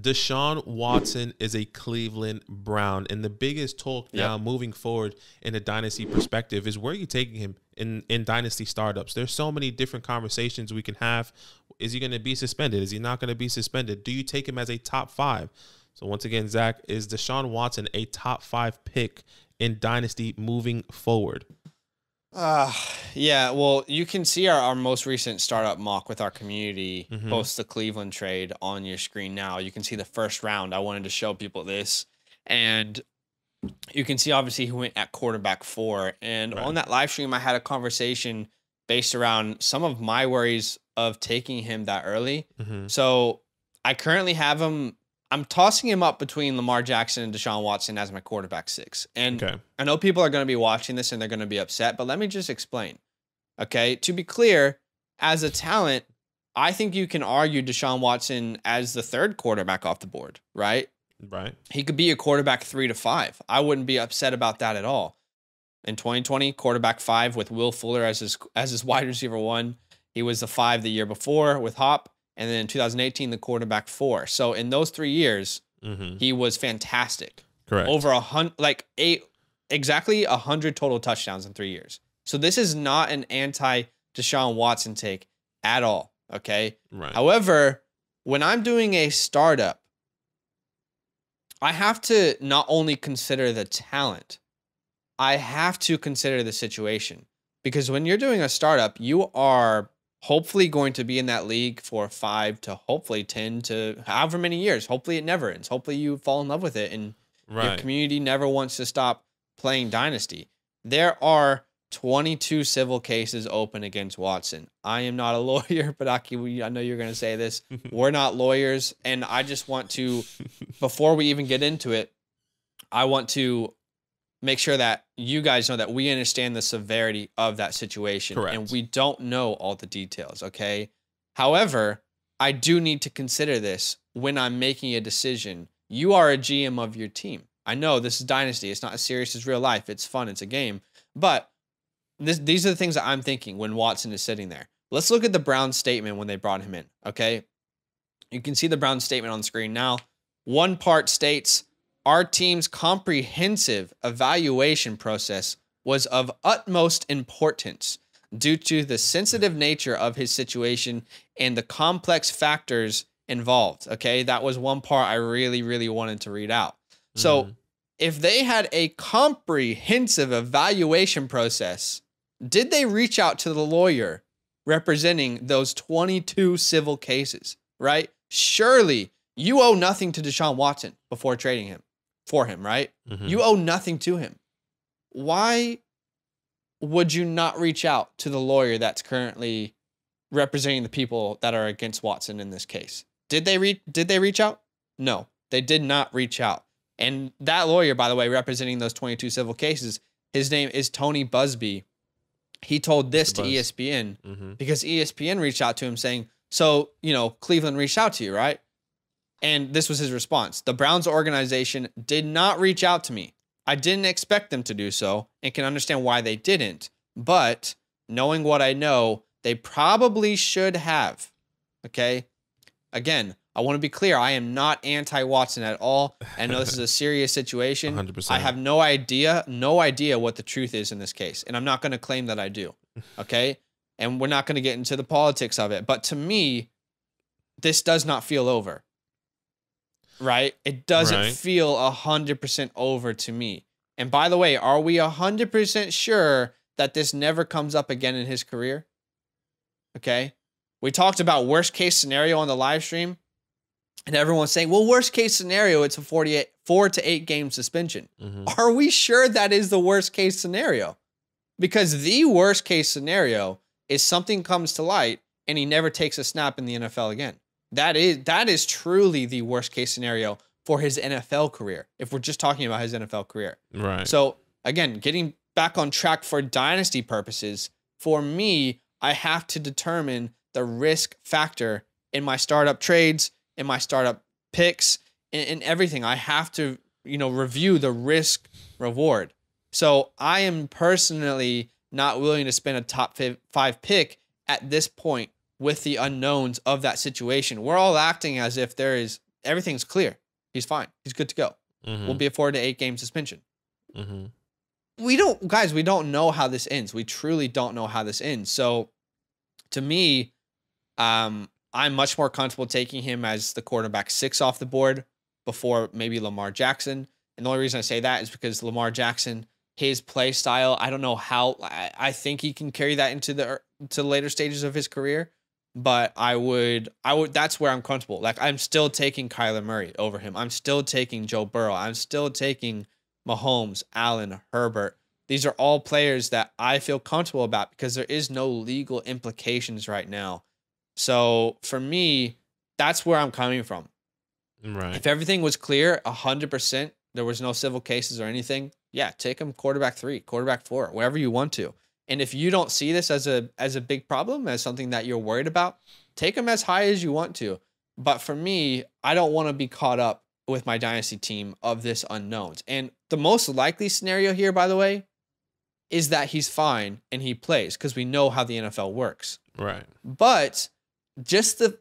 Deshaun Watson is a Cleveland Brown, and the biggest talk now moving forward in a dynasty perspective is where are you taking him in dynasty startups? There's so many different conversations we can have. Is he going to be suspended? Is he not going to be suspended? Do you take him as a top 5? So once again, Zach, is Deshaun Watson a top 5 pick in dynasty moving forward? Yeah, well, you can see our most recent startup mock with our community post the Cleveland trade on your screen now. You can see the first round. I wanted to show people this. And you can see, obviously, who went at quarterback 4. And on that live stream, I had a conversation based around some of my worries of taking him that early. So I currently have him. I'm tossing him up between Lamar Jackson and Deshaun Watson as my quarterback 6. And I know people are going to be watching this and they're going to be upset, but let me just explain. Okay, to be clear, as a talent, I think you can argue Deshaun Watson as the 3rd quarterback off the board, right? Right. He could be a quarterback 3 to 5. I wouldn't be upset about that at all. In 2020, quarterback 5 with Will Fuller as his wide receiver 1. He was the 5 the year before with Hop. And then in 2018, the quarterback 4. So in those 3 years, he was fantastic. Correct. Over exactly 100 total touchdowns in 3 years. So this is not an anti-Deshaun Watson take at all. Okay. Right. However, when I'm doing a startup, I have to not only consider the talent, I have to consider the situation. Because when you're doing a startup, you are hopefully going to be in that league for 5 to hopefully 10 to however many years. Hopefully it never ends. Hopefully you fall in love with it and your community never wants to stop playing Dynasty. There are 22 civil cases open against Watson. I am not a lawyer, but Aki, I know you're going to say this. We're not lawyers. And I just want to, before we even get into it, I want to make sure that you guys know that we understand the severity of that situation. Correct. And we don't know all the details, okay? However, I do need to consider this when I'm making a decision. You are a GM of your team. I know this is Dynasty. It's not as serious as real life. It's fun. It's a game. But these are the things that I'm thinking when Watson is sitting there. Let's look at the Browns statement when they brought him in, okay? You can see the Browns statement on the screen now. One part states, our team's comprehensive evaluation process was of utmost importance due to the sensitive nature of his situation and the complex factors involved. Okay, that was one part I really, really wanted to read out. So if they had a comprehensive evaluation process, did they reach out to the lawyer representing those 22 civil cases, right? Surely you owe nothing to Deshaun Watson before trading him. For him, right? You owe nothing to him. Why would you not reach out to the lawyer that's currently representing the people that are against Watson in this case? Did they reach out? No, they did not reach out. And that lawyer, by the way, representing those 22 civil cases, his name is Tony Busby. He told this to ESPN because ESPN reached out to him saying, so, Cleveland reached out to you, right? And this was his response. The Browns organization did not reach out to me. I didn't expect them to do so and can understand why they didn't. But knowing what I know, they probably should have. Okay? Again, I want to be clear. I am not anti-Watson at all. I know this is a serious situation. 100%. I have no idea what the truth is in this case. And I'm not going to claim that I do. Okay? And we're not going to get into the politics of it. But to me, this does not feel over. Right? It doesn't feel 100% over to me. And by the way, are we 100% sure that this never comes up again in his career? Okay? We talked about worst case scenario on the live stream, and everyone's saying, well, worst case scenario, it's a 4 to 8 game suspension. Are we sure that is the worst case scenario? Because the worst case scenario is something comes to light and he never takes a snap in the NFL again. That is truly the worst case scenario for his NFL career, if we're just talking about his NFL career. Right. So, again, getting back on track for dynasty purposes, for me, I have to determine the risk factor in my startup trades, in my startup picks, in everything. I have to, review the risk reward. So I am personally not willing to spend a top 5 pick at this point with the unknowns of that situation. We're all acting as if there is everything's clear. He's fine. He's good to go. We'll be a 4 to 8 game suspension. We don't know how this ends. We truly don't know how this ends. So to me, I'm much more comfortable taking him as the quarterback 6 off the board before maybe Lamar Jackson. And the only reason I say that is because Lamar Jackson, his play style, I don't know how. I think he can carry that into the later stages of his career. But I would. That's where I'm comfortable. Like, I'm still taking Kyler Murray over him. I'm still taking Joe Burrow. I'm still taking Mahomes, Allen, Herbert. These are all players that I feel comfortable about because there is no legal implications right now. So for me, that's where I'm coming from. Right. If everything was clear, 100%, there was no civil cases or anything, yeah, take him quarterback 3, quarterback 4, wherever you want to. And if you don't see this as a big problem, as something that you're worried about, take him as high as you want to. But for me, I don't want to be caught up with my dynasty team of this unknowns. And the most likely scenario here, by the way, is that he's fine and he plays because we know how the NFL works. Right. But just the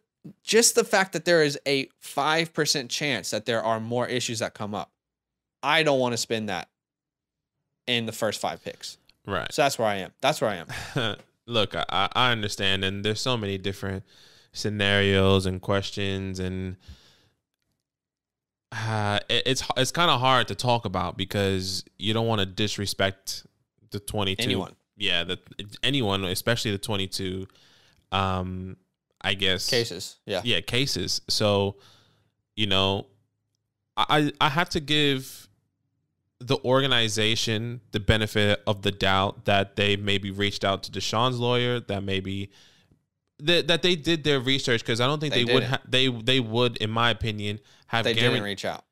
fact that there is a 5% chance that there are more issues that come up, I don't want to spend that in the first 5 picks. Right. So that's where I am. Look, I understand, and there's so many different scenarios and questions, and it's kind of hard to talk about because you don't want to disrespect the 22. Anyone. Yeah, anyone, especially the 22. I guess cases. Yeah, cases. So, I have to give the organization the benefit of the doubt that they maybe reached out to Deshaun's lawyer, that maybe that they did their research, because I don't think they would, in my opinion, have. They didn't reach out.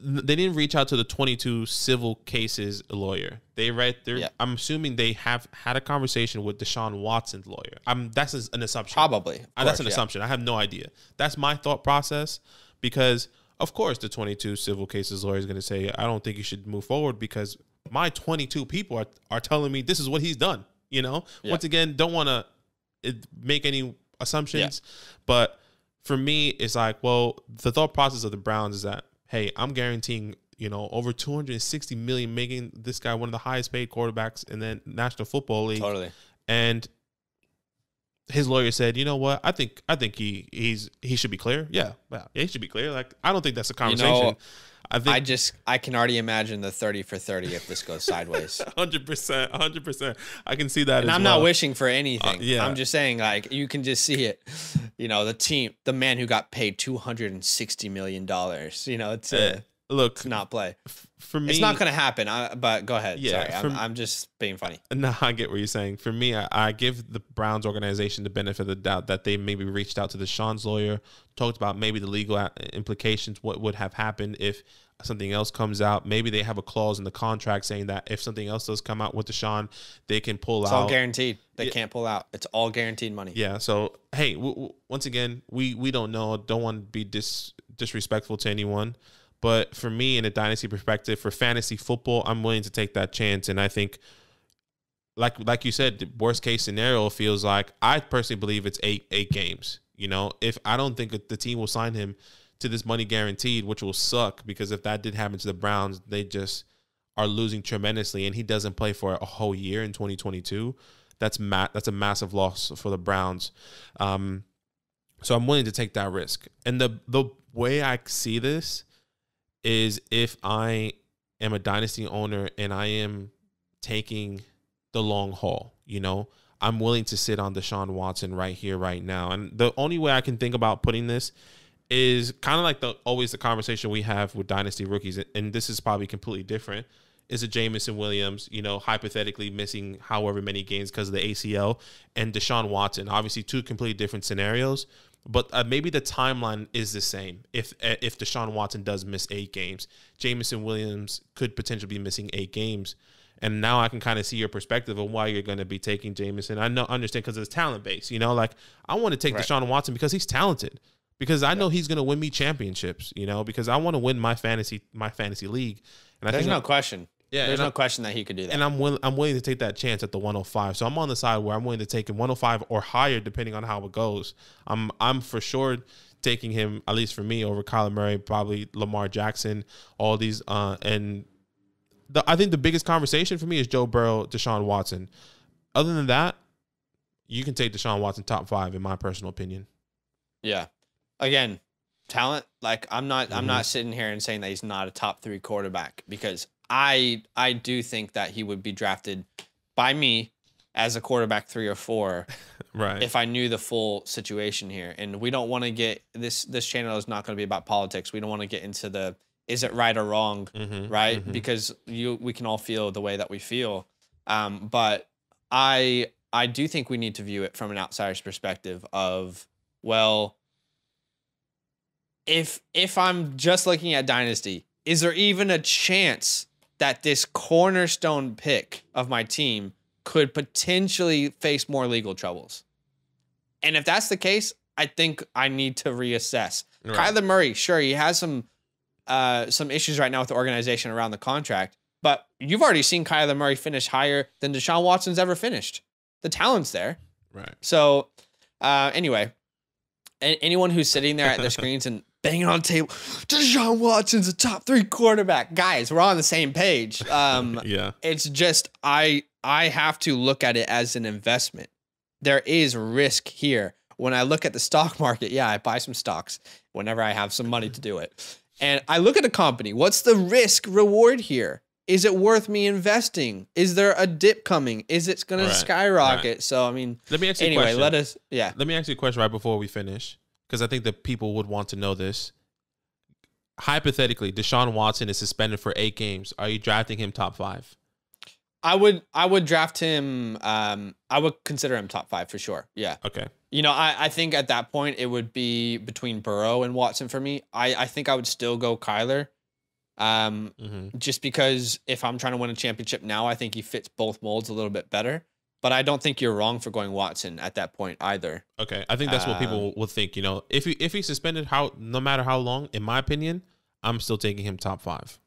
They didn't reach out to the 22 civil cases lawyer. I'm assuming they have had a conversation with Deshaun Watson's lawyer. That's an assumption. Probably. That's an assumption. I have no idea. That's my thought process, because of course the 22 civil cases lawyer is going to say, I don't think you should move forward because my 22 people are telling me this is what he's done. Once again, don't want to make any assumptions, but for me, it's like, well, the thought process of the Browns is that, hey, I'm guaranteeing, over $260 million, making this guy one of the highest paid quarterbacks in the National Football League. Totally. And his lawyer said, you know what? I think he should be clear. Yeah, he should be clear. Like, I don't think that's a conversation. I can already imagine the 30 for 30 if this goes sideways. 100%. I can see that. And I'm not wishing for anything. Yeah. I'm just saying, like, you can just see it. The man who got paid $260 million. It's not play. For me, it's not going to happen. But go ahead. Yeah, Sorry, I'm just being funny. No, I get what you're saying. For me, I give the Browns organization the benefit of the doubt that they maybe reached out to Deshaun's lawyer, talked about maybe the legal implications, what would have happened if something else comes out. Maybe they have a clause in the contract saying that if something else does come out with Deshaun, they can pull out. It's all guaranteed. They can't pull out. It's all guaranteed money. Yeah. So, hey, once again, we don't know. Don't want to be disrespectful to anyone. But for me, in a dynasty perspective, for fantasy football, I'm willing to take that chance. And I think, like you said, the worst case scenario feels like, I personally believe it's eight games. If I don't think the team will sign him to this money guaranteed, which will suck, because if that did happen to the Browns, they just are losing tremendously, and he doesn't play for a whole year in 2022. That's a massive loss for the Browns. So I'm willing to take that risk. And the way I see this is, if I am a dynasty owner and I am taking the long haul, I'm willing to sit on Deshaun Watson right here, right now. And the only way I can think about putting this is kind of like always the conversation we have with dynasty rookies, and this is probably completely different, is a Jameson Williams, hypothetically missing however many games because of the ACL, and Deshaun Watson. Obviously, two completely different scenarios. But maybe the timeline is the same. If Deshaun Watson does miss 8 games, Jameson Williams could potentially be missing 8 games. And now I can kind of see your perspective of why you're going to be taking Jameson. I understand because of his talent base. I want to take Deshaun Watson because he's talented. Because I know he's going to win me championships. Because I want to win my fantasy league. And There's no question. Yeah, there's no question that he could do that. And I'm willing to take that chance at the 105. So I'm on the side where I'm willing to take him 105 or higher, depending on how it goes. I'm for sure taking him, at least for me, over Kyler Murray, probably Lamar Jackson, all these. I think the biggest conversation for me is Joe Burrow, Deshaun Watson. Other than that, you can take Deshaun Watson top 5 in my personal opinion. Yeah. Again, talent. Like I'm not sitting here and saying that he's not a top 3 quarterback, because I do think that he would be drafted by me as a quarterback 3 or 4. Right. If I knew the full situation here. And we don't want to get this channel is not going to be about politics. We don't want to get into the is it right or wrong, right? Because we can all feel the way that we feel. But I do think we need to view it from an outsider's perspective of, well, if I'm just looking at Dynasty, is there even a chance that this cornerstone pick of my team could potentially face more legal troubles? And if that's the case, I think I need to reassess. Right. Kyler Murray, sure, he has some issues right now with the organization around the contract, but you've already seen Kyler Murray finish higher than Deshaun Watson's ever finished. The talent's there. Right. So, anyway, anyone who's sitting there at their screens and banging on the table, Deshaun Watson's a top 3 quarterback. Guys, we're on the same page. Yeah. It's just I have to look at it as an investment. There is risk here. When I look at the stock market, yeah, I buy some stocks whenever I have some money to do it. And I look at a company. What's the risk reward here? Is it worth me investing? Is there a dip coming? Is it going to skyrocket? Right. So, I mean, let me ask you a question. Let me ask you a question right before we finish, because I think that people would want to know this. Hypothetically, Deshaun Watson is suspended for 8 games. Are you drafting him top 5? I would draft him. I would consider him top 5 for sure. Yeah. Okay. You know, I think at that point it would be between Burrow and Watson for me. I think I would still go Kyler. Just because if I'm trying to win a championship now, I think he fits both molds a little bit better. But I don't think you're wrong for going Watson at that point either. Okay. I think that's what people will think. You know, if he's suspended, no matter how long, in my opinion, I'm still taking him top 5.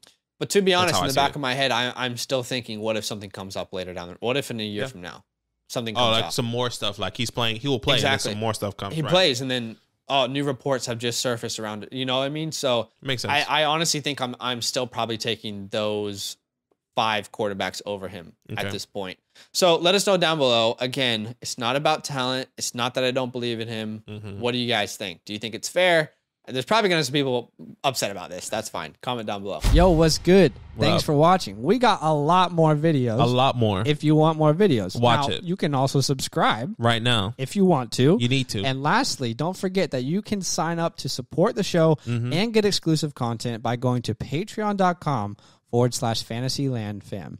But to be honest, in the back of my head, I'm still thinking, what if something comes up later down the road? What if in a year from now something comes up? Some more stuff. Like he will play, and then some more stuff comes. He plays, and then new reports have just surfaced around it. You know what I mean? So makes sense. I honestly think I'm still probably taking those 5 quarterbacks over him at this point. So let us know down below. Again, it's not about talent. It's not that I don't believe in him. What do you guys think? Do you think it's fair? There's probably going to be people upset about this. That's fine. Comment down below. Yo, what's good? Thanks for watching. We got a lot more videos. A lot more. If you want more videos. Watch it. You can also subscribe. Right now. If you want to. You need to. And lastly, don't forget that you can sign up to support the show and get exclusive content by going to patreon.com/fantasylandfam.